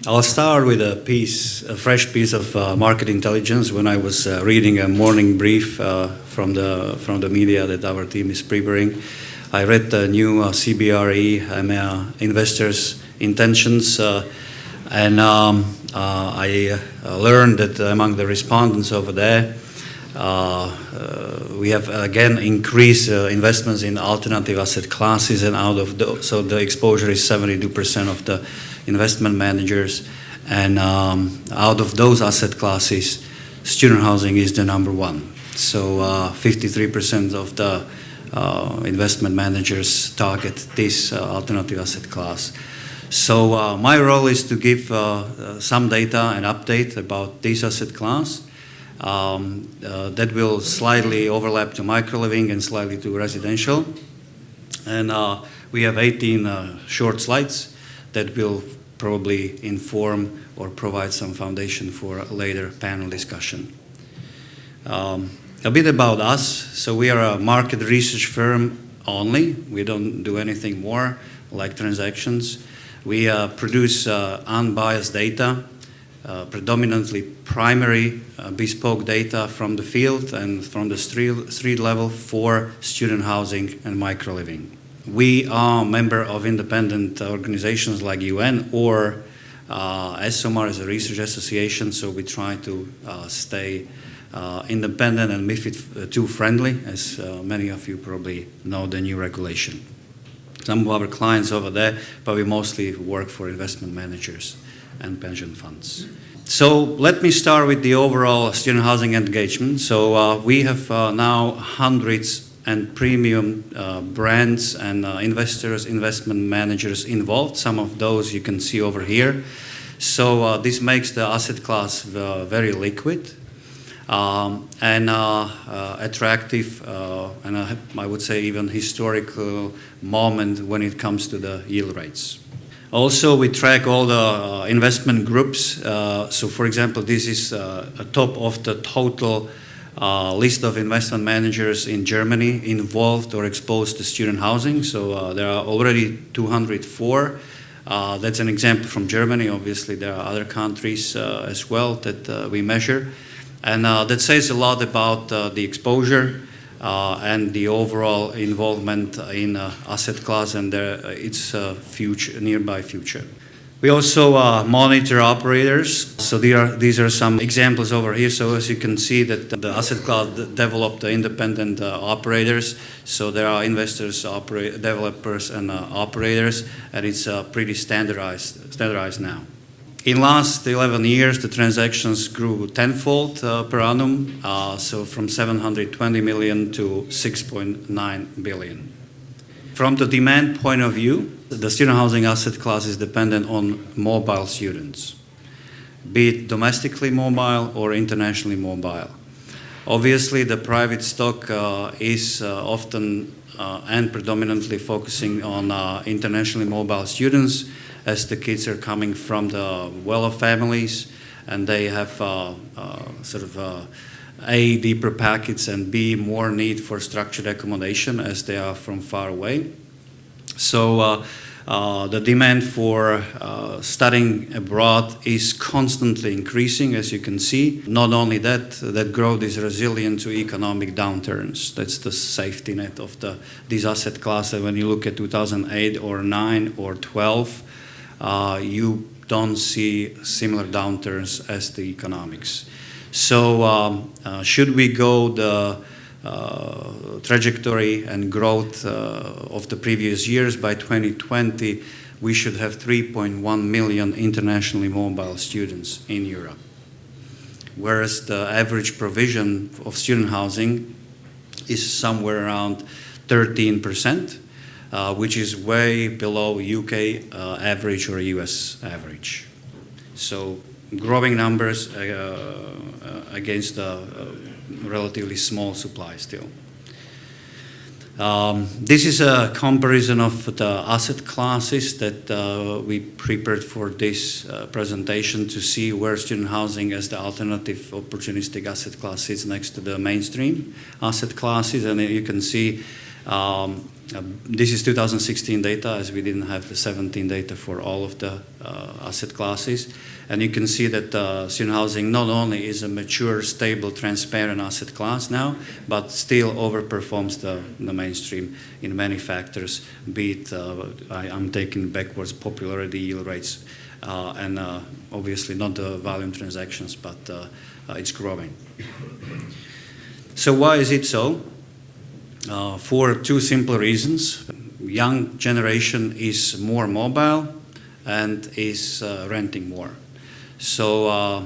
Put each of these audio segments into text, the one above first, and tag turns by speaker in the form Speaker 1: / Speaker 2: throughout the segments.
Speaker 1: I'll start with a fresh piece of market intelligence. When I was reading a morning brief from the media that our team is preparing, I read the new CBRE investors' intentions, and I learned that among the respondents over there, we have again increased investments in alternative asset classes, and so the exposure is 72% of the investment managers, and out of those asset classes, student housing is the number one. So 53% of the investment managers target this alternative asset class. So my role is to give some data and update about this asset class. That will slightly overlap to micro-living and slightly to residential. And we have 18 short slides that will probably inform or provide some foundation for a later panel discussion. A bit about us. So we are a market research firm only. We don't do anything more like transactions. We produce unbiased data, predominantly primary bespoke data from the field and from the street level for student housing and micro-living. We are a member of independent organizations like UN or SOMAR as a research association, so we try to stay independent and MiFID II friendly, as many of you probably know the new regulation. Some of our clients over there, but we mostly work for investment managers and pension funds. So let me start with the overall student housing engagement. So we have now hundreds and premium brands and investors, investment managers involved. Some of those you can see over here. So this makes the asset class very liquid and attractive, and I would say even historical moment when it comes to the yield rates. Also, we track all the investment groups. So, for example, this is a top of the total list of investment managers in Germany involved or exposed to student housing. So there are already 204. That's an example from Germany. Obviously, there are other countries as well that we measure. And that says a lot about the exposure and the overall involvement in asset class and its nearby future. We also monitor operators. So these are some examples over here. So as you can see that the asset class developed independent operators. So there are investors, developers, and operators, and it's pretty standardized now. In last 11 years, the transactions grew tenfold per annum, so from 720 million to 6.9 billion. From the demand point of view, the student housing asset class is dependent on mobile students, be it domestically mobile or internationally mobile. Obviously, the private stock is often and predominantly focusing on internationally mobile students, as the kids are coming from the well-off families and they have A, deeper packets, and B, more need for structured accommodation as they are from far away. So the demand for studying abroad is constantly increasing, as you can see. Not only that growth is resilient to economic downturns. That's the safety net of this asset class. And when you look at 2008 or 9 or 12, you don't see similar downturns as the economics. So should we go the trajectory and growth of the previous years, by 2020 we should have 3.1 million internationally mobile students in Europe. Whereas the average provision of student housing is somewhere around 13%. Which is way below UK average or US average. So growing numbers against a relatively small supply still. This is a comparison of the asset classes that we prepared for this presentation to see where student housing as the alternative opportunistic asset class sits next to the mainstream asset classes. And you can see This is 2016 data, as we didn't have the 17 data for all of the asset classes. And you can see that student housing not only is a mature, stable, transparent asset class now, but still overperforms the mainstream in many factors, be it, I'm taking backwards, popularity, yield rates, and obviously not the volume transactions, but it's growing. So why is it so? For two simple reasons. Young generation is more mobile and is renting more. So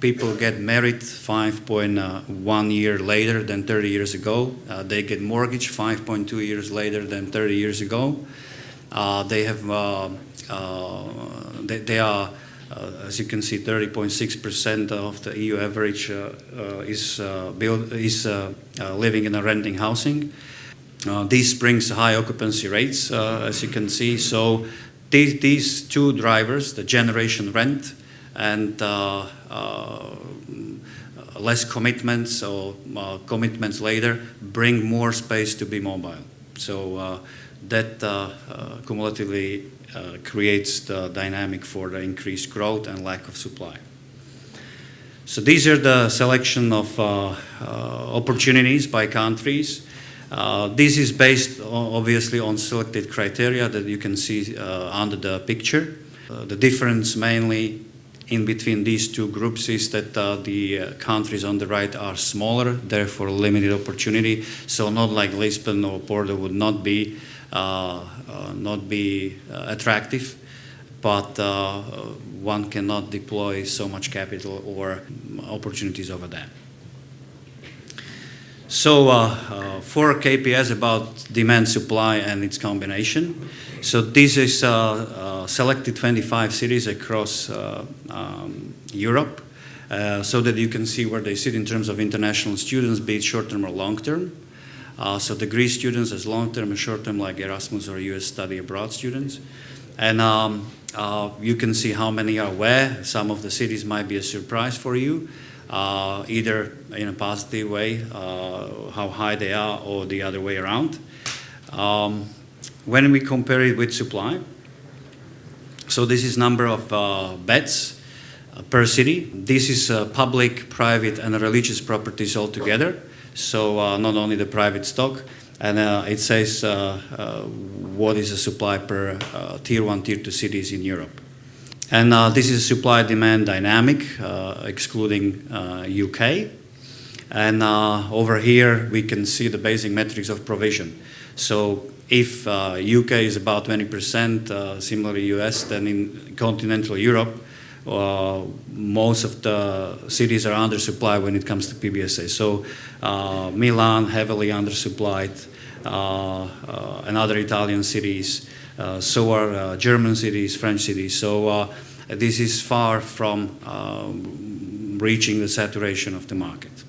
Speaker 1: people get married 5.1 years later than 30 years ago. They get mortgage 5.2 years later than 30 years ago. They are, as you can see, 30.6% of the EU average is living in a renting housing. This brings high occupancy rates, as you can see. So these two drivers, the generation rent and less commitments or commitments later, bring more space to be mobile. So that cumulatively creates the dynamic for the increased growth and lack of supply. So these are the selection of opportunities by countries. This is based obviously on selected criteria that you can see under the picture. The difference mainly in between these two groups is that the countries on the right are smaller, therefore limited opportunity. So not like Lisbon or Porto would not be attractive, but one cannot deploy so much capital or opportunities over there. So 4 KPIs about demand, supply, and its combination. So this is selected 25 cities across Europe, so that you can see where they sit in terms of international students, be it short-term or long-term. So the Greece students as long-term and short-term, like Erasmus or US study abroad students. And you can see how many are where. Some of the cities might be a surprise for you, either in a positive way, how high they are, or the other way around. When we compare it with supply, so this is number of beds per city. This is public, private, and religious properties all together. So not only the private stock, and it says what is the supply per tier 1, tier 2 cities in Europe. And this is supply-demand dynamic, excluding UK. And over here we can see the basic metrics of provision. So if UK is about 20%, similarly US, then in continental Europe, most of the cities are undersupplied when it comes to PBSA. So Milan, heavily undersupplied, and other Italian cities, so are German cities, French cities. So this is far from reaching the saturation of the market.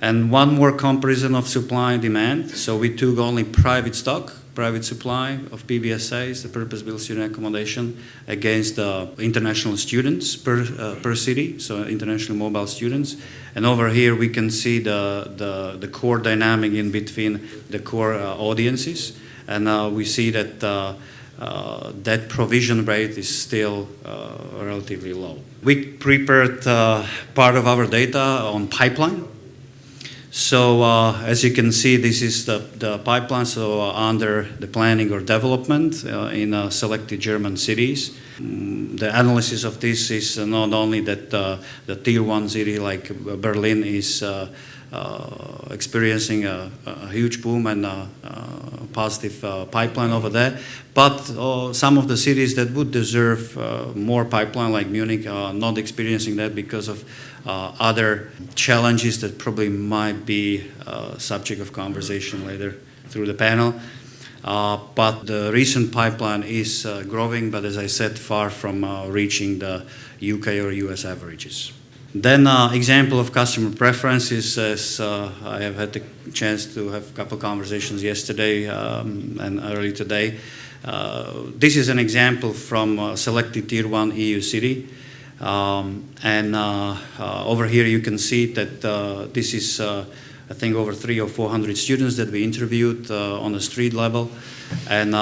Speaker 1: And one more comparison of supply and demand. So we took only private stock, private supply of PBSAs, the purpose-built student accommodation, against the international students per city, so international mobile students. And over here we can see the core dynamic in between the core audiences. And we see that that provision rate is still relatively low. We prepared part of our data on pipeline. So as you can see, this is the pipeline, so under the planning or development in selected German cities. The analysis of this is not only that the tier 1 city like Berlin is experiencing a huge boom and a positive pipeline over there, but some of the cities that would deserve more pipeline, like Munich, are not experiencing that because of other challenges that probably might be subject of conversation later through the panel. But the recent pipeline is growing, but as I said, far from reaching the UK or US averages. Then example of customer preferences, as I have had the chance to have a couple of conversations yesterday and early today. This is an example from selected tier 1 EU city. And over here you can see that this is I think, over 300 or 400 students that we interviewed on the street level. And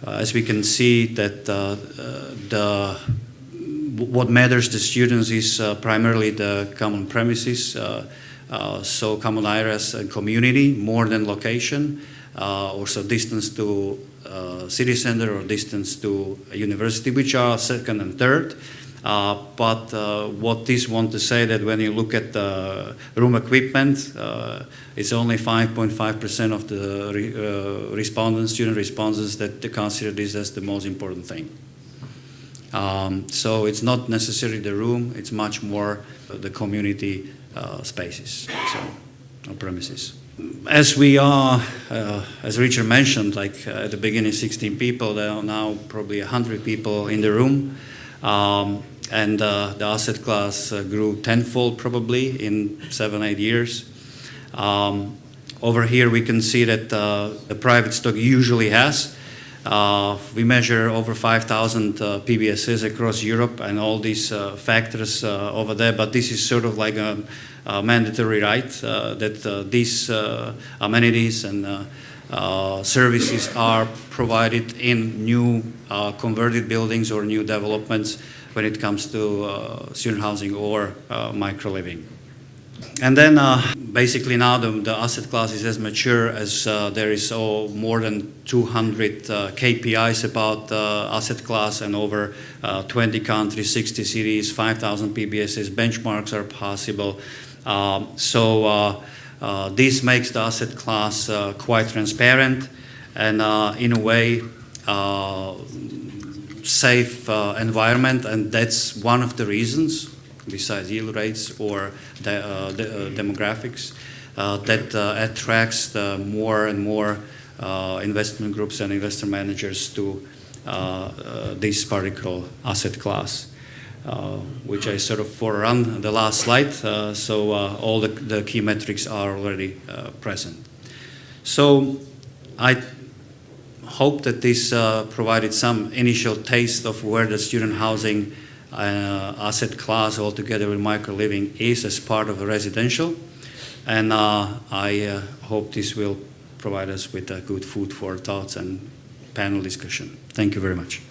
Speaker 1: as we can see, that what matters to students is primarily the common premises, so common areas and community more than location, also distance to city center or distance to a university, which are second and third. But what this want to say that when you look at the room equipment, it's only 5.5% of the respondents, student respondents, that they consider this as the most important thing. So it's not necessarily the room, it's much more the community spaces, so premises. As we are, as Richard mentioned, like at the beginning 16 people, there are now probably 100 people in the room. And the asset class grew tenfold probably in 7-8 years. Over here we can see that the private stock usually has. We measure over 5,000 PBSs across Europe and all these factors over there, but this is sort of like a mandatory right that these amenities and services are provided in new converted buildings or new developments when it comes to student housing or micro-living. And then basically now the asset class is as mature as there is more than 200 KPIs about asset class, and over 20 countries, 60 cities, 5,000 PBSs, benchmarks are possible. So this makes the asset class quite transparent and in a way safe environment, and that's one of the reasons, besides yield rates or the demographics, that attracts more and more investment groups and investor managers to this particular asset class, which I sort of forerun the last slide. So all the key metrics are already present. So I hope that this provided some initial taste of where the student housing asset class altogether with micro-living is as part of a residential, and I hope this will provide us with good food for thoughts and panel discussion. Thank you very much.